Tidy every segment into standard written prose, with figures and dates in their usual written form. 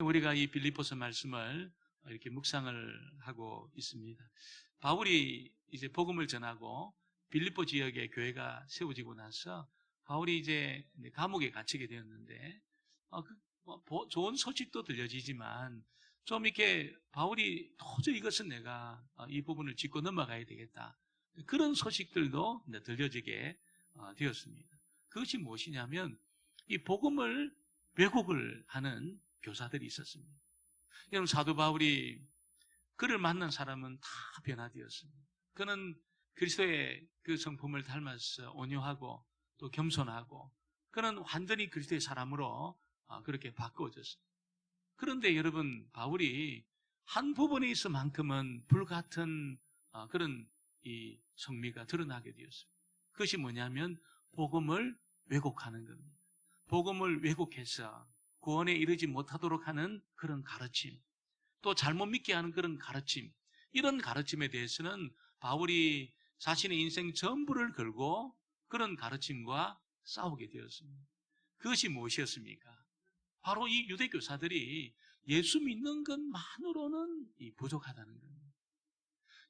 우리가 이 빌립보서 말씀을 이렇게 묵상을 하고 있습니다. 바울이 이제 복음을 전하고 빌립보 지역에 교회가 세워지고 나서 바울이 이제 감옥에 갇히게 되었는데 좋은 소식도 들려지지만 좀 이렇게 바울이 도저히 이것은 내가 이 부분을 짚고 넘어가야 되겠다. 그런 소식들도 들려지게 되었습니다. 그것이 무엇이냐면 이 복음을 왜곡을 하는 교사들이 있었습니다. 여러분, 사도 바울이 그를 만난 사람은 다 변화되었습니다. 그는 그리스도의 그 성품을 닮아서 온유하고 또 겸손하고 그는 완전히 그리스도의 사람으로 그렇게 바꾸어졌습니다. 그런데 여러분, 바울이 한 부분에 있어만큼은 불같은 그런 이 성미가 드러나게 되었습니다. 그것이 뭐냐면 복음을 왜곡하는 겁니다. 복음을 왜곡해서 구원에 이르지 못하도록 하는 그런 가르침, 또 잘못 믿게 하는 그런 가르침, 이런 가르침에 대해서는 바울이 자신의 인생 전부를 걸고 그런 가르침과 싸우게 되었습니다. 그것이 무엇이었습니까? 바로 이 유대교사들이 예수 믿는 것만으로는 부족하다는 겁니다.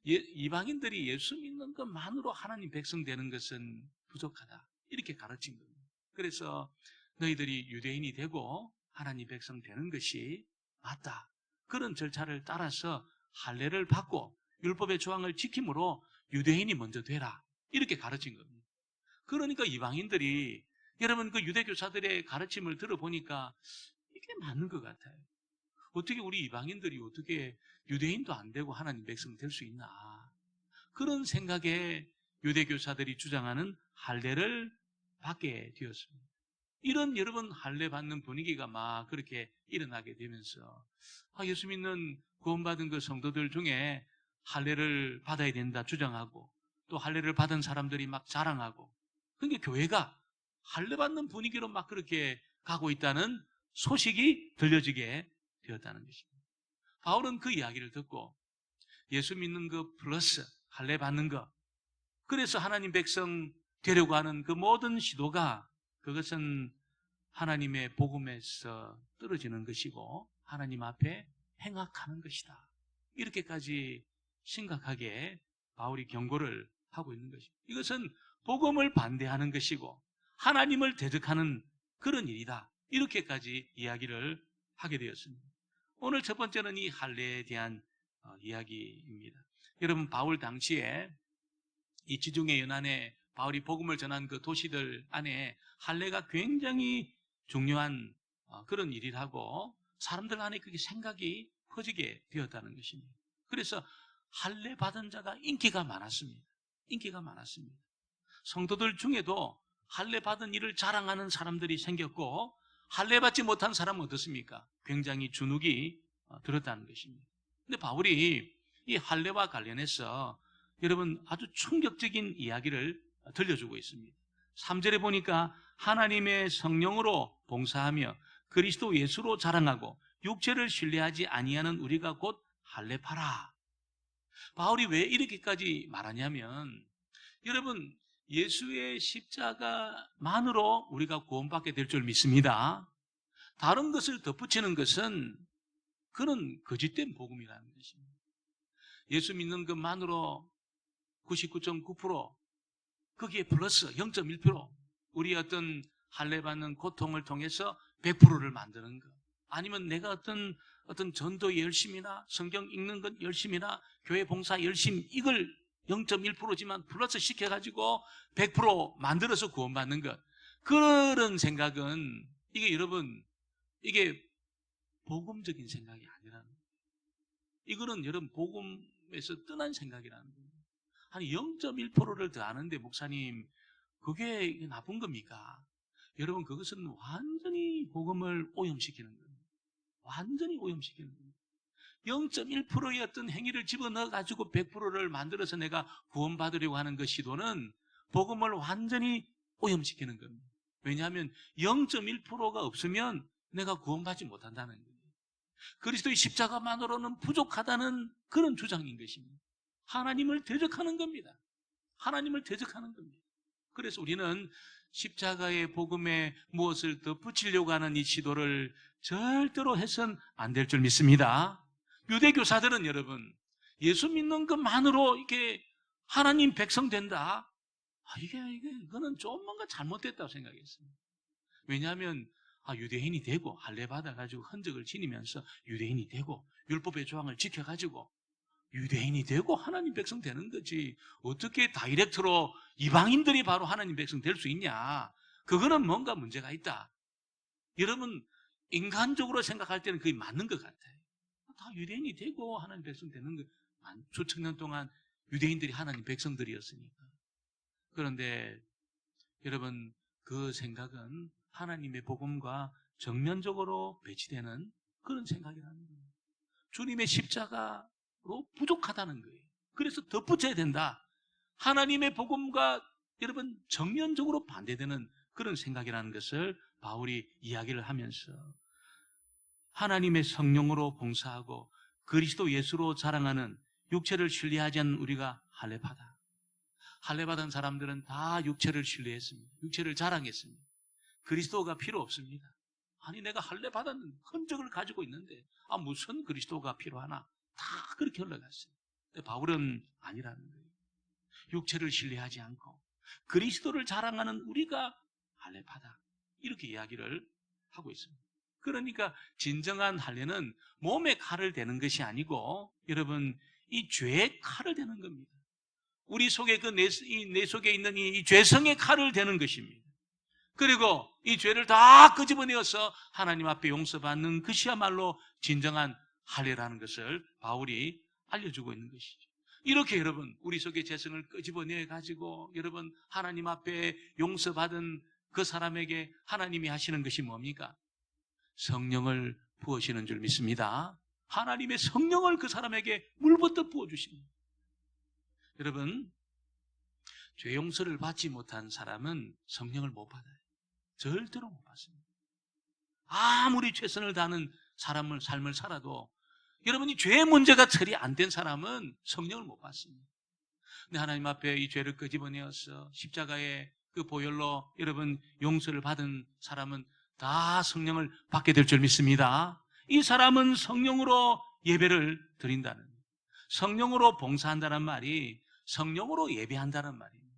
이방인들이 예수 믿는 것만으로 하나님 백성 되는 것은 부족하다, 이렇게 가르친 겁니다. 그래서 너희들이 유대인이 되고 하나님 백성 되는 것이 맞다, 그런 절차를 따라서 할례를 받고 율법의 조항을 지킴으로 유대인이 먼저 되라, 이렇게 가르친 겁니다. 그러니까 이방인들이, 여러분, 그 유대교사들의 가르침을 들어보니까 이게 맞는 것 같아요. 어떻게 우리 이방인들이 어떻게 유대인도 안 되고 하나님 백성 될 수 있나, 그런 생각에 유대교사들이 주장하는 할례를 받게 되었습니다. 이런 여러분 할례 받는 분위기가 막 그렇게 일어나게 되면서 예수 믿는 구원받은 그 성도들 중에 할례를 받아야 된다 주장하고 또 할례를 받은 사람들이 막 자랑하고, 그러니까 교회가 할례 받는 분위기로 막 그렇게 가고 있다는 소식이 들려지게 되었다는 것입니다. 바울은 그 이야기를 듣고 예수 믿는 거 플러스 할례 받는 거, 그래서 하나님 백성 되려고 하는 그 모든 시도가 그것은 하나님의 복음에서 떨어지는 것이고 하나님 앞에 행악하는 것이다, 이렇게까지 심각하게 바울이 경고를 하고 있는 것입니다. 이것은 복음을 반대하는 것이고 하나님을 대적하는 그런 일이다, 이렇게까지 이야기를 하게 되었습니다. 오늘 첫 번째는 이 할례에 대한 이야기입니다. 여러분, 바울 당시에 이 지중해 연안에 바울이 복음을 전한 그 도시들 안에 할례가 굉장히 중요한 그런 일이라고 사람들 안에 그게 생각이 퍼지게 되었다는 것입니다. 그래서 할례 받은 자가 인기가 많았습니다. 인기가 많았습니다. 성도들 중에도 할례 받은 일을 자랑하는 사람들이 생겼고, 할례 받지 못한 사람은 어떻습니까? 굉장히 주눅이 들었다는 것입니다. 근데 바울이 이 할례와 관련해서 여러분 아주 충격적인 이야기를 들려주고 있습니다. 3절에 보니까 하나님의 성령으로 봉사하며 그리스도 예수로 자랑하고 육체를 신뢰하지 아니하는 우리가 곧 할례파라. 바울이 왜 이렇게까지 말하냐면, 여러분, 예수의 십자가만으로 우리가 구원받게 될 줄 믿습니다. 다른 것을 덧붙이는 것은 그는 거짓된 복음이라는 것입니다. 예수 믿는 것만으로 99.9%, 거기에 플러스 0.1%, 우리 어떤 할례 받는 고통을 통해서 100%를 만드는 것, 아니면 내가 어떤 전도 열심이나 성경 읽는 것 열심이나 교회 봉사 열심, 이걸 0.1%지만 플러스 시켜가지고 100% 만들어서 구원받는 것, 그런 생각은 이게 여러분, 이게 복음적인 생각이 아니라는 거예요. 이거는 여러분 복음에서 떠난 생각이라는 거예요. 한 0.1%를 더 아는데 목사님, 그게 나쁜 겁니까? 여러분, 그것은 완전히 복음을 오염시키는 겁니다. 완전히 오염시키는 겁니다. 0.1%의 어떤 행위를 집어넣어가지고 100%를 만들어서 내가 구원받으려고 하는 그 시도는 복음을 완전히 오염시키는 겁니다. 왜냐하면 0.1%가 없으면 내가 구원받지 못한다는 거예요. 그리스도의 십자가만으로는 부족하다는 그런 주장인 것입니다. 하나님을 대적하는 겁니다. 하나님을 대적하는 겁니다. 그래서 우리는 십자가의 복음에 무엇을 더 붙이려고 하는 이 시도를 절대로 해서는 안 될 줄 믿습니다. 유대 교사들은 여러분, 예수 믿는 것만으로 이게 하나님 백성 된다? 이거는 좀 뭔가 잘못됐다고 생각했습니다. 왜냐하면 유대인이 되고 할례 받아가지고 흔적을 지니면서 유대인이 되고 율법의 조항을 지켜가지고 유대인이 되고 하나님 백성 되는 거지, 어떻게 다이렉트로 이방인들이 바로 하나님 백성 될 수 있냐? 그거는 뭔가 문제가 있다. 여러분, 인간적으로 생각할 때는 그게 맞는 것 같아요. 다 유대인이 되고 하나님 백성 되는 거, 수천 년 동안 유대인들이 하나님 백성들이었으니까. 그런데 여러분, 그 생각은 하나님의 복음과 정면적으로 배치되는 그런 생각이라는 거예요. 주님의 십자가로 부족하다는 거예요. 그래서 덧붙여야 된다. 하나님의 복음과 여러분 정면적으로 반대되는 그런 생각이라는 것을 바울이 이야기를 하면서 하나님의 성령으로 봉사하고 그리스도 예수로 자랑하는 육체를 신뢰하지 않는 우리가 할례받아. 할례받은 사람들은 다 육체를 신뢰했습니다. 육체를 자랑했습니다. 그리스도가 필요 없습니다. 아니, 내가 할례받은 흔적을 가지고 있는데 무슨 그리스도가 필요하나? 다 그렇게 흘러갔어요. 근데 바울은 아니라는 거예요. 육체를 신뢰하지 않고 그리스도를 자랑하는 우리가 할례받아, 이렇게 이야기를 하고 있습니다. 그러니까 진정한 할례는 몸에 칼을 대는 것이 아니고 여러분, 이 죄의 칼을 대는 겁니다. 우리 속에 내 속에 있는 이 죄성의 칼을 대는 것입니다. 그리고 이 죄를 다 끄집어내어서 하나님 앞에 용서받는 것이야말로 진정한 할례라는 것을 바울이 알려주고 있는 것이죠. 이렇게 여러분, 우리 속의 죄성을 끄집어내 가지고 여러분 하나님 앞에 용서받은 그 사람에게 하나님이 하시는 것이 뭡니까? 성령을 부으시는 줄 믿습니다. 하나님의 성령을 그 사람에게 물부터 부어주십니다. 여러분, 죄 용서를 받지 못한 사람은 성령을 못 받아요. 절대로 못 받습니다. 아무리 최선을 다하는 삶을 살아도 여러분이 죄의 문제가 처리 안 된 사람은 성령을 못 받습니다. 근데 하나님 앞에 이 죄를 끄집어내어서 십자가의 그 보혈로 여러분 용서를 받은 사람은 다 성령을 받게 될 줄 믿습니다. 이 사람은 성령으로 예배를 드린다는, 성령으로 봉사한다는 말이 성령으로 예배한다는 말입니다.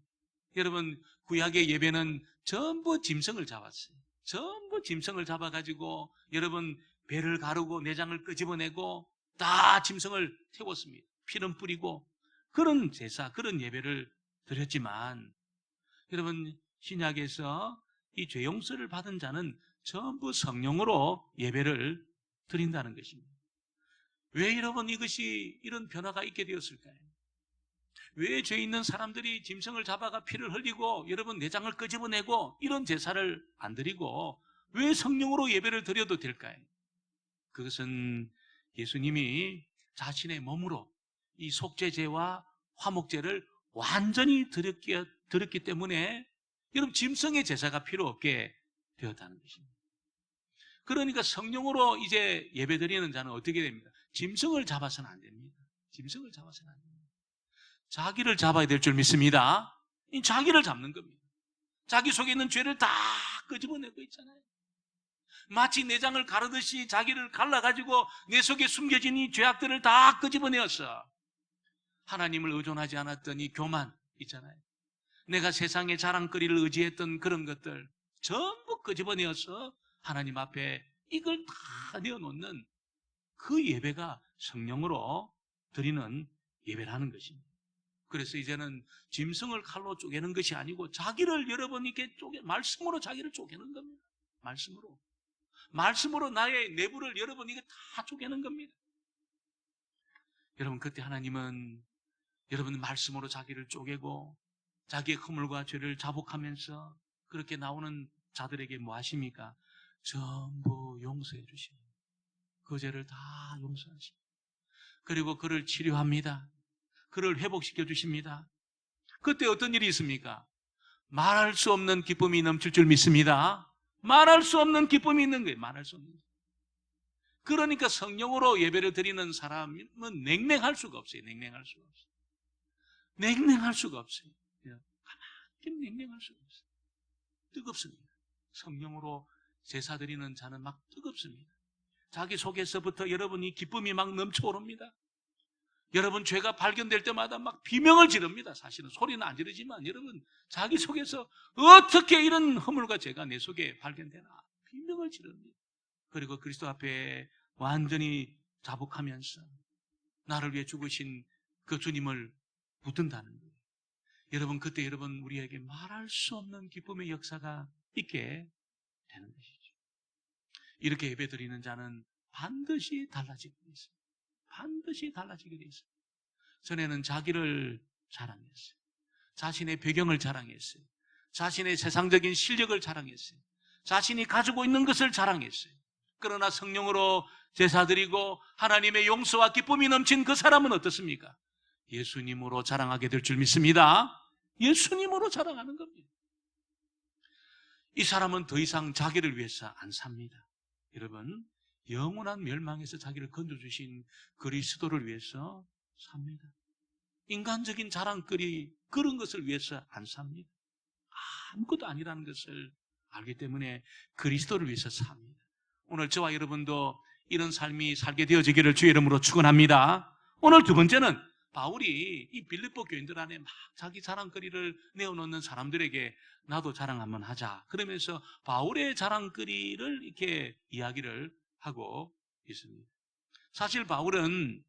여러분, 구약의 예배는 전부 짐승을 잡았어요. 전부 짐승을 잡아가지고 여러분 배를 가르고 내장을 끄집어내고 다 짐승을 태웠습니다. 피는 뿌리고 그런 제사, 그런 예배를 드렸지만 여러분, 신약에서 이 죄 용서를 받은 자는 전부 성령으로 예배를 드린다는 것입니다. 왜 여러분 이것이 이런 변화가 있게 되었을까요? 왜 죄 있는 사람들이 짐승을 잡아가 피를 흘리고 여러분 내장을 끄집어내고 이런 제사를 안 드리고 왜 성령으로 예배를 드려도 될까요? 그것은 예수님이 자신의 몸으로 이 속죄제와 화목제를 완전히 드렸기 때문에 여러분 짐승의 제사가 필요 없게 되었다는 것입니다. 그러니까 성령으로 이제 예배드리는 자는 어떻게 됩니까? 짐승을 잡아서는 안 됩니다. 짐승을 잡아서는 안 됩니다. 자기를 잡아야 될 줄 믿습니다. 이 자기를 잡는 겁니다. 자기 속에 있는 죄를 다 끄집어내고 있잖아요. 마치 내장을 가르듯이 자기를 갈라가지고 내 속에 숨겨진 이 죄악들을 다 끄집어내었어. 하나님을 의존하지 않았던 이 교만 있잖아요. 내가 세상의 자랑거리를 의지했던 그런 것들 전부 끄집어내어서 하나님 앞에 이걸 다 내어놓는 그 예배가 성령으로 드리는 예배라는 것입니다. 그래서 이제는 짐승을 칼로 쪼개는 것이 아니고 자기를 여러분 이렇게 말씀으로 자기를 쪼개는 겁니다. 말씀으로 나의 내부를 여러분 이게 다 쪼개는 겁니다. 여러분, 그때 하나님은 여러분 말씀으로 자기를 쪼개고 자기의 허물과 죄를 자복하면서 그렇게 나오는 자들에게 뭐 하십니까? 전부 용서해 주십니다. 그 죄를 다 용서하십니다. 그리고 그를 치료합니다. 그를 회복시켜 주십니다. 그때 어떤 일이 있습니까? 말할 수 없는 기쁨이 넘칠 줄 믿습니다. 말할 수 없는 기쁨이 있는 거예요. 말할 수 없는. 그러니까 성령으로 예배를 드리는 사람은 냉랭할 수가 없어요. 냉랭할 수가 없어요. 냉랭할 수가 없어요. 가만히 냉랭할 수가 없어요. 뜨겁습니다. 성령으로 제사 드리는 자는 막 뜨겁습니다. 자기 속에서부터 여러분이 기쁨이 막 넘쳐오릅니다. 여러분 죄가 발견될 때마다 막 비명을 지릅니다. 사실은 소리는 안 지르지만 여러분 자기 속에서 어떻게 이런 허물과 죄가 내 속에 발견되나 비명을 지릅니다. 그리고 그리스도 앞에 완전히 자복하면서 나를 위해 죽으신 그 주님을 붙든다는 거예요. 여러분 그때 여러분 우리에게 말할 수 없는 기쁨의 역사가 있게 되는 것이죠. 이렇게 예배드리는 자는 반드시 달라지게 되어 있습니다. 반드시 달라지게 되어 있습니다. 전에는 자기를 자랑했어요. 자신의 배경을 자랑했어요. 자신의 세상적인 실력을 자랑했어요. 자신이 가지고 있는 것을 자랑했어요. 그러나 성령으로 제사드리고 하나님의 용서와 기쁨이 넘친 그 사람은 어떻습니까? 예수님으로 자랑하게 될 줄 믿습니다. 예수님으로 자랑하는 겁니다. 이 사람은 더 이상 자기를 위해서 안 삽니다. 여러분, 영원한 멸망에서 자기를 건져주신 그리스도를 위해서 삽니다. 인간적인 자랑거리 그런 것을 위해서 안 삽니다. 아무것도 아니라는 것을 알기 때문에 그리스도를 위해서 삽니다. 오늘 저와 여러분도 이런 삶이 살게 되어지기를 주의 이름으로 축원합니다. 오늘 두 번째는 바울이 이 빌립보 교인들 안에 막 자기 자랑거리를 내어놓는 사람들에게 나도 자랑 한번 하자. 그러면서 바울의 자랑거리를 이렇게 이야기를 하고 있습니다. 사실 바울은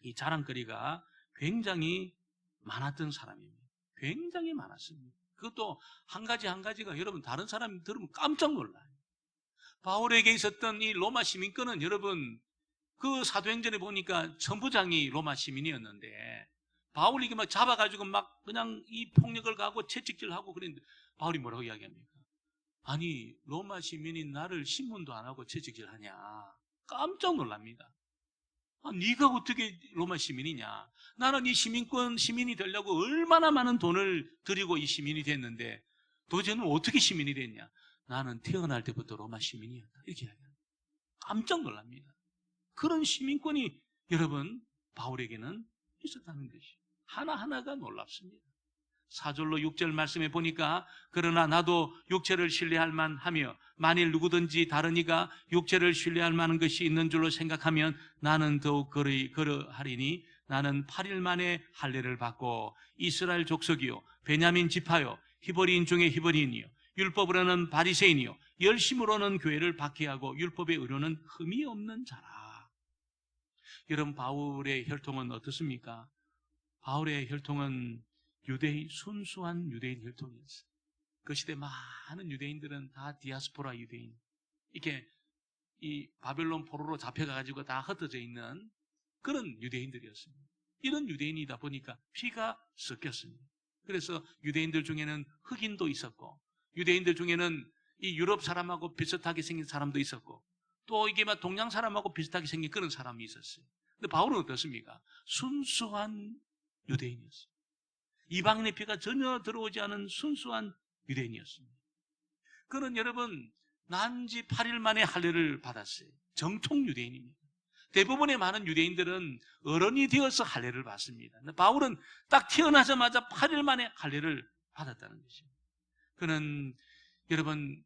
이 자랑거리가 굉장히 많았던 사람입니다. 굉장히 많았습니다. 그것도 한 가지 한 가지가 여러분 다른 사람이 들으면 깜짝 놀라요. 바울에게 있었던 이 로마 시민권은 여러분 그 사도행전에 보니까 천부장이 로마 시민이었는데 바울이 막 잡아가지고 막 그냥 이 폭력을 가하고 채찍질하고 그랬는데 바울이 뭐라고 이야기합니까? 아니 로마 시민이 나를 신문도 안 하고 채찍질하냐? 깜짝 놀랍니다. 네가 어떻게 로마 시민이냐? 나는 이 시민권 시민이 되려고 얼마나 많은 돈을 들이고 이 시민이 됐는데 도대체는 어떻게 시민이 됐냐? 나는 태어날 때부터 로마 시민이었다. 이렇게 이야기합니다. 깜짝 놀랍니다. 그런 시민권이 여러분 바울에게는 있었다는 것이 하나하나가 놀랍습니다. 4절로 6절 말씀에 보니까 그러나 나도 육체를 신뢰할 만하며 만일 누구든지 다른 이가 육체를 신뢰할 만한 것이 있는 줄로 생각하면 나는 더욱 그러하리니 나는 8일 만에 할례를 받고 이스라엘 족속이요 베냐민 지파요 히브리인 중에 히브리인이요 율법으로는 바리새인이요 열심으로는 교회를 박해하고 율법의 의로는 흠이 없는 자라. 여러분 바울의 혈통은 어떻습니까? 바울의 혈통은 순수한 유대인 혈통이었어요. 그 시대 많은 유대인들은 다 디아스포라 유대인, 이렇게 이 바벨론 포로로 잡혀가지고 다 흩어져 있는 그런 유대인들이었습니다. 이런 유대인이다 보니까 피가 섞였습니다. 그래서 유대인들 중에는 흑인도 있었고 유대인들 중에는 이 유럽 사람하고 비슷하게 생긴 사람도 있었고 또 이게 막 동양 사람하고 비슷하게 생긴 그런 사람이 있었어요. 근데 바울은 어떻습니까? 순수한 유대인이었어요. 이방인의 피가 전혀 들어오지 않은 순수한 유대인이었습니다. 그는 여러분 난지 8일 만에 할례를 받았어요. 정통 유대인입니다. 대부분의 많은 유대인들은 어른이 되어서 할례를 받습니다. 바울은 딱 태어나자마자 8일 만에 할례를 받았다는 것입니다. 그는 여러분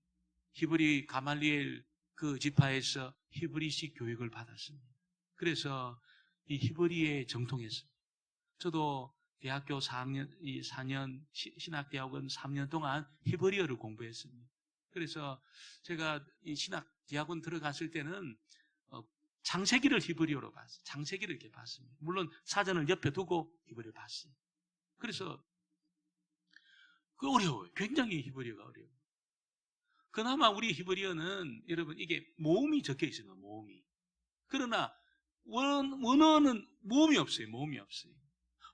히브리 가말리엘 그 지파에서 히브리식 교육을 받았습니다. 그래서 이 히브리에 정통했습니다. 저도 대학교 4년 신학대학원 3년 동안 히브리어를 공부했습니다. 그래서 제가 이 신학대학원 들어갔을 때는 창세기를 히브리어로 봤어요. 창세기를 이렇게 봤습니다. 물론 사전을 옆에 두고 히브리어를 봤어요. 그래서 그 어려워요. 굉장히 히브리어가 어려워요. 그나마 우리 히브리어는 여러분 이게 모음이 적혀 있어요. 모음이. 그러나 원어는 모음이 없어요. 모음이 없어요.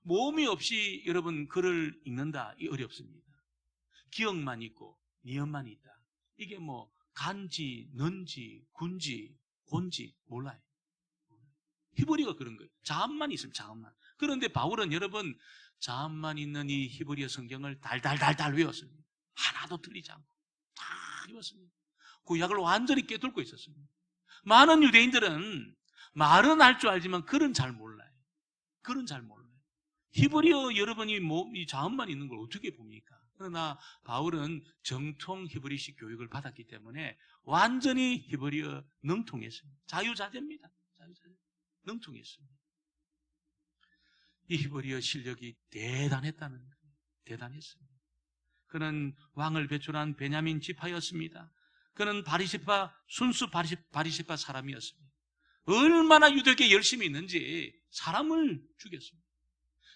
모음이 없이 여러분 글을 읽는다 이 어렵습니다. 기억만 있고 니은만 있다. 이게 뭐 간지, 는지, 군지, 곤지 몰라요. 히브리어가 그런 거예요. 자음만 있으면 자음만. 그런데 바울은 여러분 자음만 있는 이 히브리어 성경을 달달달달 외웠습니다. 하나도 틀리지 않고 다 외웠습니다. 구약을 완전히 꿰뚫고 있었습니다. 많은 유대인들은 말은 할 줄 알지만 글은 잘 몰라요. 글은 잘 몰라요. 히브리어 여러분이 이 자음만 있는 걸 어떻게 봅니까? 그러나 바울은 정통 히브리식 교육을 받았기 때문에 완전히 히브리어 능통했습니다. 자유자재입니다. 자유자재. 능통했습니다. 이 히브리어 실력이 대단했다는 거예요. 대단했습니다. 그는 왕을 배출한 베냐민 지파였습니다. 그는 순수 바리새파 사람이었습니다. 얼마나 유대교에 열심히 있는지 사람을 죽였습니다.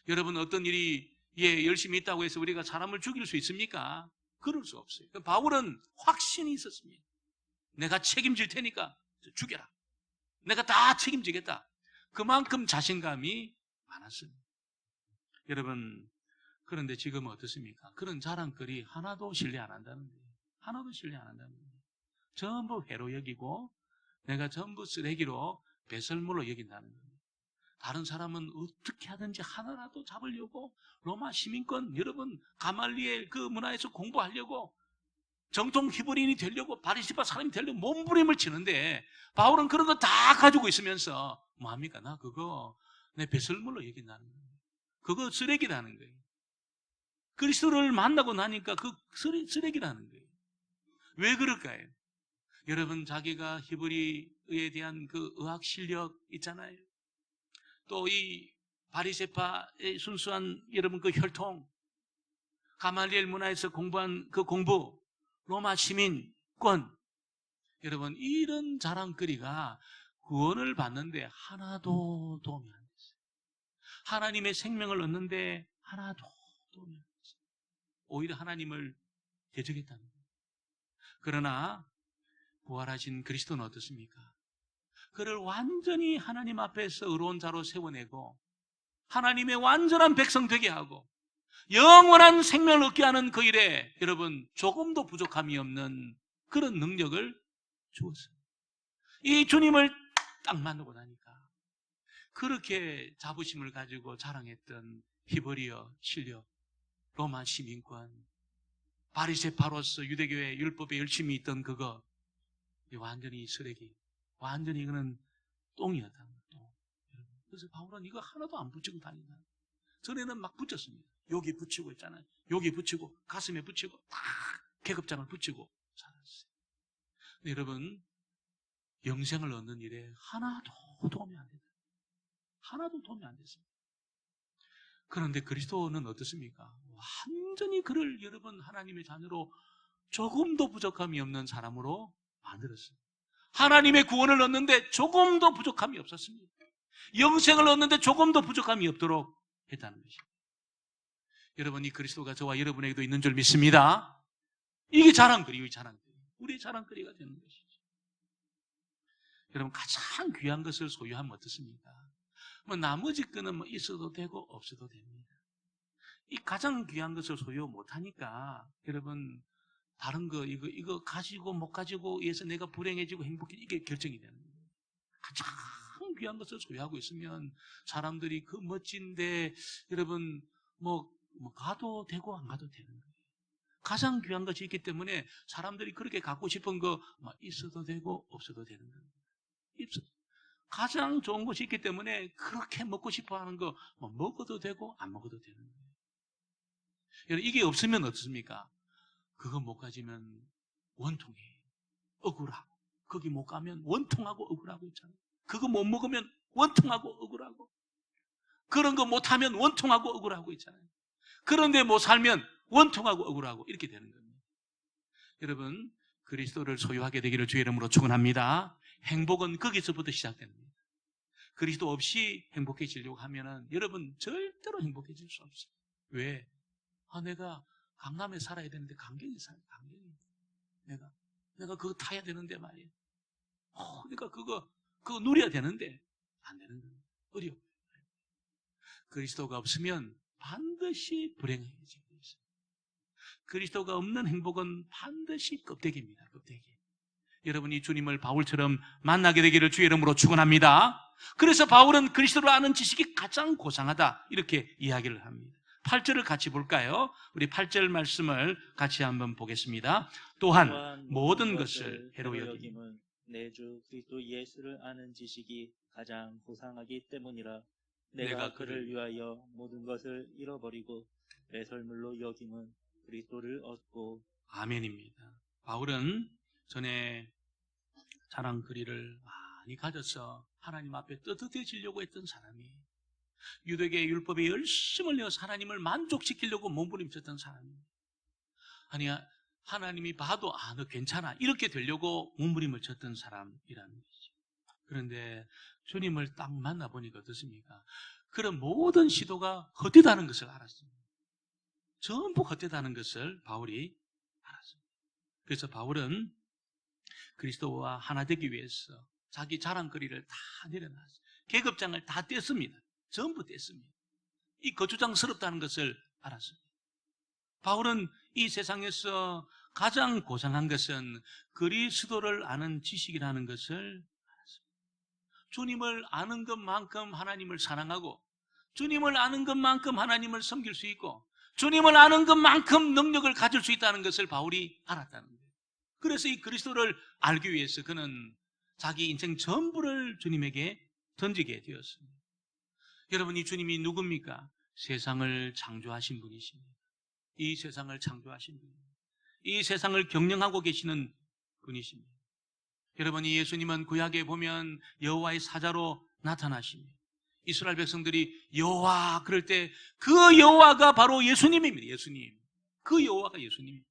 여러분, 어떤 일이 열심히 있다고 해서 우리가 사람을 죽일 수 있습니까? 그럴 수 없어요. 바울은 확신이 있었습니다. 내가 책임질 테니까 죽여라. 내가 다 책임지겠다. 그만큼 자신감이 많았습니다. 여러분, 그런데 지금 어떻습니까? 그런 자랑거리 하나도 신뢰 안 한다는 거예요. 하나도 신뢰 안 한다는 거예요. 전부 회로 여기고 내가 전부 쓰레기로 배설물로 여긴다는 거예요. 다른 사람은 어떻게 하든지 하나라도 잡으려고 로마 시민권, 여러분 가말리엘 그 문화에서 공부하려고 정통 히브리인이 되려고 바리새파 사람이 되려고 몸부림을 치는데 바울은 그런 거 다 가지고 있으면서 뭐합니까? 나 그거 내 배설물로 여긴다는 거예요. 그거 쓰레기라는 거예요. 그리스도를 만나고 나니까 그 쓰레기라는 거예요. 왜 그럴까요? 여러분, 자기가 히브리에 대한 그 의학 실력 있잖아요. 또 이 바리새파의 순수한 여러분 그 혈통, 가말리엘 문화에서 공부한 그 공부, 로마 시민권, 여러분 이런 자랑거리가 구원을 받는데 하나도 도움이 안 됐어요. 하나님의 생명을 얻는데 하나도 도움이 안 됐어요. 오히려 하나님을 대적했다는 거예요. 그러나 부활하신 그리스도는 어떻습니까? 그를 완전히 하나님 앞에서 의로운 자로 세워내고 하나님의 완전한 백성 되게 하고 영원한 생명을 얻게 하는 그 일에 여러분 조금도 부족함이 없는 그런 능력을 주었어요. 이 주님을 딱 만나고 나니까 그렇게 자부심을 가지고 자랑했던 히브리어 실력, 로마 시민권, 바리새파로서 유대교의 율법에 열심히 있던 그거 완전히 쓰레기, 완전히 이거는 똥이었다는 거예요. 그래서 바울은 이거 하나도 안 붙이고 다닌다. 전에는 막 붙였습니다. 여기 붙이고 있잖아요. 여기 붙이고 가슴에 붙이고 딱 계급장을 붙이고 살았어요. 근데 여러분, 영생을 얻는 일에 하나도 도움이 안 된다. 하나도 도움이 안 됐습니다. 그런데 그리스도는 어떻습니까? 완전히 그를 여러분 하나님의 자녀로 조금도 부족함이 없는 사람으로 만들었어요. 하나님의 구원을 얻는데 조금도 부족함이 없었습니다. 영생을 얻는데 조금도 부족함이 없도록 했다는 것입니다. 여러분, 이 그리스도가 저와 여러분에게도 있는 줄 믿습니다. 이게 자랑거리요, 자랑거리. 우리의 자랑거리가 되는 것이죠. 여러분, 가장 귀한 것을 소유하면 어떻습니까? 나머지 거는 있어도 되고 없어도 됩니다. 이 가장 귀한 것을 소유 못하니까 여러분 다른 거 이거 가지고 못 가지고 해서 내가 불행해지고 행복해 이게 결정이 되는 거예요. 가장 귀한 것을 소유하고 있으면 사람들이 그 멋진데 여러분 뭐 가도 되고 안 가도 되는 거예요. 가장 귀한 것이 있기 때문에 사람들이 그렇게 갖고 싶은 거 있어도 되고 없어도 되는 거예요. 가장 좋은 것이 있기 때문에 그렇게 먹고 싶어 하는 거 먹어도 되고 안 먹어도 되는 거예요. 이게 없으면 어떻습니까? 그거 못 가지면 원통해. 억울하고. 거기 못 가면 원통하고 억울하고 있잖아요. 그거 못 먹으면 원통하고 억울하고. 그런 거 못하면 원통하고 억울하고 있잖아요. 그런데 못 살면 원통하고 억울하고 이렇게 되는 겁니다. 여러분, 그리스도를 소유하게 되기를 주의 이름으로 축원합니다. 행복은 거기서부터 시작됩니다. 그리스도 없이 행복해지려고 하면은 여러분 절대로 행복해질 수 없어요. 왜? 내가 강남에 살아야 되는데 강경에 살아요. 강경에. 내가 그거 타야 되는데 말이에요. 그러니까 그거 누려야 되는데 안 되는 거예요. 어려워. 그리스도가 없으면 반드시 불행해지고 있어요. 그리스도가 없는 행복은 반드시 껍데기입니다. 껍데기. 여러분이 주님을 바울처럼 만나게 되기를 주의 이름으로 축원합니다. 그래서 바울은 그리스도를 아는 지식이 가장 고상하다 이렇게 이야기를 합니다. 8절을 같이 볼까요? 우리 8절 말씀을 같이 한번 보겠습니다. 또한 모든 것을 해로 여김은 내 주 그리스도 예수를 아는 지식이 가장 고상하기 때문이라. 내가 그를 위하여 모든 것을 잃어버리고 배설물로 여김은 그리스도를 얻고. 아멘입니다. 바울은 전에 자랑거리를 많이 가져서 하나님 앞에 떳떳해지려고 했던 사람이, 유대계 율법에 열심을 내어서 하나님을 만족시키려고 몸부림쳤던 사람이, 아니 하나님이 봐도 너 괜찮아 이렇게 되려고 몸부림을 쳤던 사람이라는 거죠. 그런데 주님을 딱 만나보니까 어떻습니까? 그런 모든 시도가 헛되다는 것을 알았습니다. 전부 헛되다는 것을 바울이 알았습니다. 그래서 바울은 그리스도와 하나 되기 위해서 자기 자랑거리를 다 내려놨어요. 계급장을 다 뗐습니다. 전부 뗐습니다. 이 거추장스럽다는 것을 알았습니다. 바울은 이 세상에서 가장 고상한 것은 그리스도를 아는 지식이라는 것을 알았습니다. 주님을 아는 것만큼 하나님을 사랑하고, 주님을 아는 것만큼 하나님을 섬길 수 있고, 주님을 아는 것만큼 능력을 가질 수 있다는 것을 바울이 알았다는 거예요. 그래서 이 그리스도를 알기 위해서 그는 자기 인생 전부를 주님에게 던지게 되었습니다. 여러분, 이 주님이 누굽니까? 세상을 창조하신 분이십니다. 이 세상을 창조하신 분입니다. 이 세상을 경영하고 계시는 분이십니다. 여러분, 이 예수님은 구약에 보면 여호와의 사자로 나타나십니다. 이스라엘 백성들이 여호와 그럴 때 그 여호와가 바로 예수님입니다. 예수님. 그 여호와가 예수님입니다.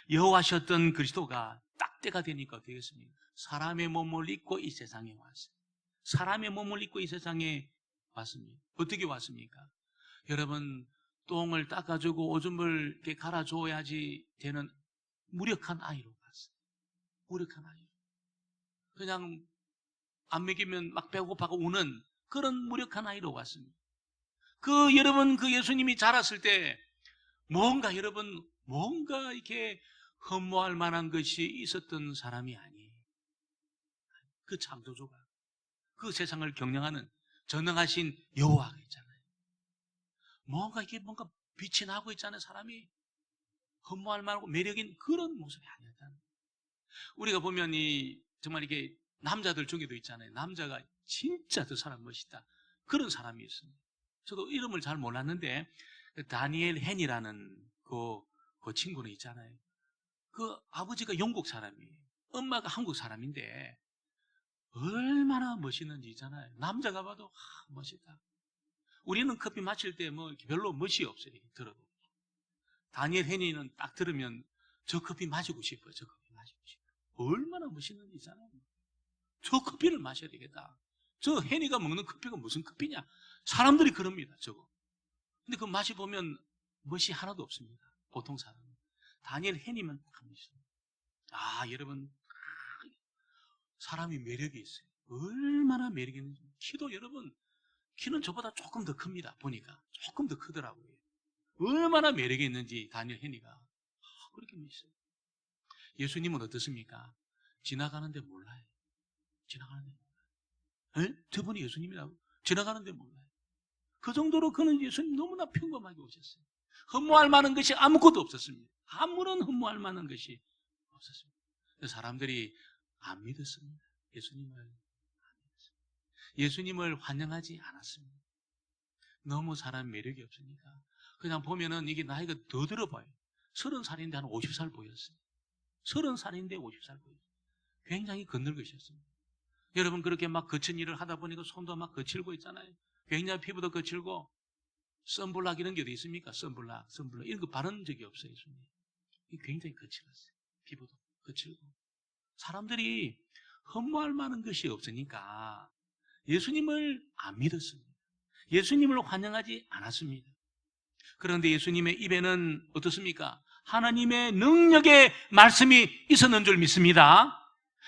여호와셨던 그리스도가 딱 때가 되니까 어떻게 됐습니까? 사람의 몸을 입고 이 세상에 왔어요. 사람의 몸을 입고 이 세상에 왔습니다. 어떻게 왔습니까? 여러분, 똥을 닦아주고 오줌을 이렇게 갈아줘야지 되는 무력한 아이로 왔어요. 무력한 아이. 그냥 안 먹이면 막 배고파고 우는 그런 무력한 아이로 왔습니다. 여러분, 그 예수님이 자랐을 때 뭔가 이렇게 흠모할 만한 것이 있었던 사람이 아니에요. 그 창조주가, 그 세상을 경영하는 전능하신 여호와가 있잖아요. 뭔가 빛이 나고 있잖아요. 사람이 흠모할 만하고 매력인 그런 모습이 아니었다는 거예요. 우리가 보면 정말 이게 남자들 중에도 있잖아요. 남자가 진짜 저 사람 멋있다. 그런 사람이 있습니다. 저도 이름을 잘 몰랐는데 다니엘 헨이라는 그 친구는 있잖아요. 그 아버지가 영국 사람이에요. 엄마가 한국 사람인데 얼마나 멋있는지 있잖아요. 남자가 봐도 멋있다. 우리는 커피 마실 때 별로 멋이 없어요. 들어도. 다니엘 헨이는 딱 들으면 저 커피 마시고 싶어요. 저 커피 마시고 싶어요. 얼마나 멋있는지 있잖아요. 저 커피를 마셔야 되겠다. 저 헨이가 먹는 커피가 무슨 커피냐? 사람들이 그럽니다. 저거. 근데 그 맛이 보면 멋이 하나도 없습니다. 보통 사람은. 다니엘 헨이면 딱 멋있어요. 여러분, 사람이 매력이 있어요. 얼마나 매력이 있는지. 키는 저보다 조금 더 큽니다. 보니까 조금 더 크더라고요. 얼마나 매력이 있는지 다니엘 헨이가 그렇게 멋있어요. 예수님은 어떻습니까? 지나가는데 몰라요. 지나가는데 몰라요. 저분이 예수님이라고? 지나가는데 몰라요. 그 정도로 그는 예수님 너무나 평범하게 오셨어요. 흠모할 만한 것이 아무것도 없었습니다. 아무런 흠모할 만한 것이 없었습니다. 사람들이 안 믿었습니다. 예수님을 안 믿었습니다. 예수님을 환영하지 않았습니다. 너무 사람 매력이 없으니까. 그냥 보면은 이게 나이가 더 들어 보여요. 30살인데 한 50살 보였어요. 30살인데 50살 보였어요. 굉장히 건늙으셨습니다. 여러분, 그렇게 막 거친 일을 하다 보니까 손도 막 거칠고 있잖아요. 굉장히 피부도 거칠고, 선블락 이런 게 어디 있습니까? 선블락 이런 거 바른 적이 없어요. 예수님. 굉장히 거칠었어요. 피부도 거칠고. 사람들이 흠모할 만한 것이 없으니까 예수님을 안 믿었습니다. 예수님을 환영하지 않았습니다. 그런데 예수님의 입에는 어떻습니까? 하나님의 능력의 말씀이 있었는 줄 믿습니다.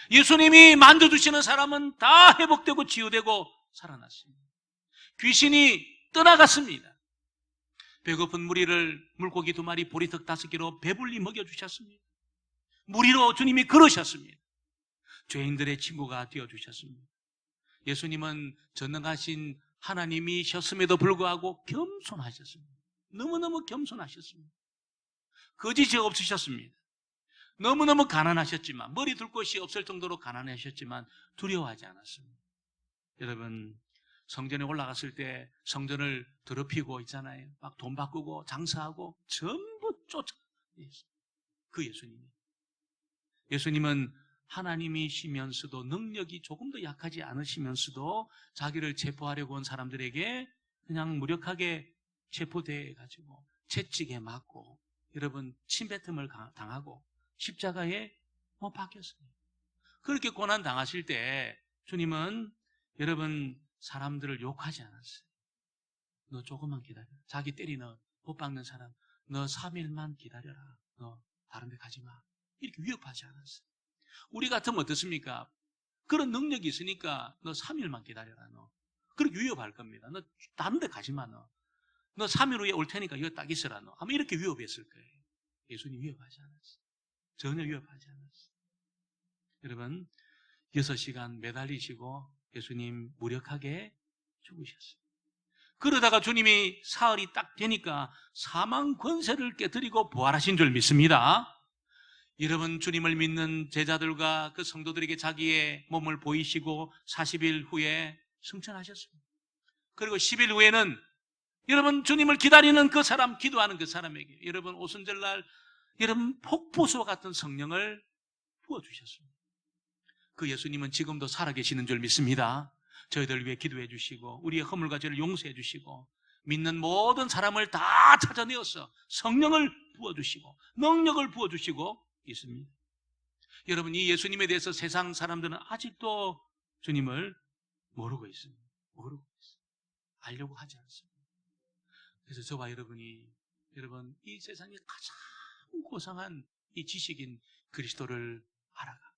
예수님이 만져주시는 사람은 다 회복되고 치유되고 살아났습니다. 귀신이 떠나갔습니다. 배고픈 무리를 물고기 2마리 보리떡 5개로 배불리 먹여주셨습니다. 무리로 주님이 걸으셨습니다. 죄인들의 친구가 되어주셨습니다. 예수님은 전능하신 하나님이셨음에도 불구하고 겸손하셨습니다. 너무너무 겸손하셨습니다. 거짓이 없으셨습니다. 너무너무 가난하셨지만, 머리 둘 곳이 없을 정도로 가난하셨지만 두려워하지 않았습니다. 여러분, 성전에 올라갔을 때 성전을 더럽히고 있잖아요. 막 돈 바꾸고 장사하고 전부 쫓아. 그 예수님이. 예수님은 하나님이시면서도 능력이 조금 더 약하지 않으시면서도 자기를 체포하려고 온 사람들에게 그냥 무력하게 체포돼 가지고 채찍에 맞고 여러분 침뱉음을 당하고 십자가에 못 박혔습니다. 그렇게 고난 당하실 때 주님은 여러분 사람들을 욕하지 않았어요. 너 조금만 기다려. 자기 때리는 못 박는 사람 너 3일만 기다려라. 너 다른 데 가지 마. 이렇게 위협하지 않았어요. 우리 같으면 어떻습니까? 그런 능력이 있으니까 너 3일만 기다려라. 너 그렇게 위협할 겁니다. 너 다른 데 가지 마. 너 3일 후에 올 테니까 이거 딱 있어라. 너 아마 이렇게 위협했을 거예요. 예수님 위협하지 않았어요. 전혀 위협하지 않았어요. 여러분 6시간 매달리시고 예수님 무력하게 죽으셨어요. 그러다가 주님이 사흘이 딱 되니까 사망 권세를 깨뜨리고 부활하신 줄 믿습니다. 여러분 주님을 믿는 제자들과 그 성도들에게 자기의 몸을 보이시고 40일 후에 승천하셨습니다. 그리고 10일 후에는 여러분 주님을 기다리는 그 사람, 기도하는 그 사람에게 여러분 오순절날 여러분 폭포수와 같은 성령을 부어주셨습니다. 그 예수님은 지금도 살아계시는 줄 믿습니다. 저희들 위해 기도해 주시고 우리의 허물과 죄를 용서해 주시고 믿는 모든 사람을 다 찾아내어서 성령을 부어주시고 능력을 부어주시고 있습니다. 여러분 이 예수님에 대해서 세상 사람들은 아직도 주님을 모르고 있습니다. 모르고 있어요. 알려고 하지 않습니다. 그래서 저와 여러분이 여러분 이 세상에 가장 고상한 이 지식인 그리스도를 알아가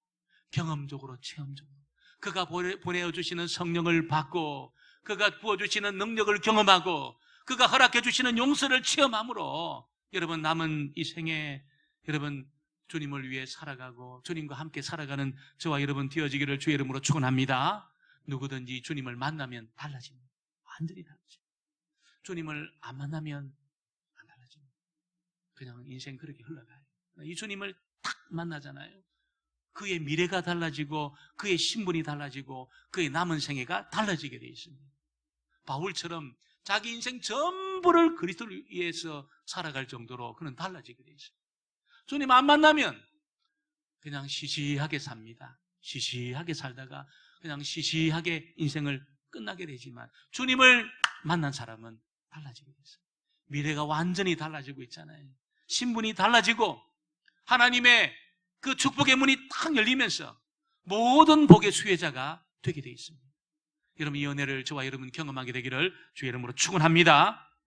경험적으로 체험적으로 그가 보내주시는 성령을 받고 그가 부어주시는 능력을 경험하고 그가 허락해주시는 용서를 체험함으로 여러분 남은 이 생에 여러분 주님을 위해 살아가고 주님과 함께 살아가는 저와 여러분 되어지기를 주의 이름으로 축원합니다. 누구든지 주님을 만나면 달라집니다. 완전히 달라집니다. 주님을 안 만나면 안 달라집니다. 그냥 인생 그렇게 흘러가요. 이 주님을 딱 만나잖아요. 그의 미래가 달라지고 그의 신분이 달라지고 그의 남은 생애가 달라지게 되어 있습니다. 바울처럼 자기 인생 전부를 그리스도를 위해서 살아갈 정도로 그는 달라지게 되어 있습니다. 주님 안 만나면 그냥 시시하게 삽니다. 시시하게 살다가 그냥 시시하게 인생을 끝나게 되지만 주님을 만난 사람은 달라지게 됐어요. 미래가 완전히 달라지고 있잖아요. 신분이 달라지고 하나님의 그 축복의 문이 탁 열리면서 모든 복의 수혜자가 되게 되어 있습니다. 여러분 이 은혜를 저와 여러분 경험하게 되기를 주의 이름으로 축원합니다.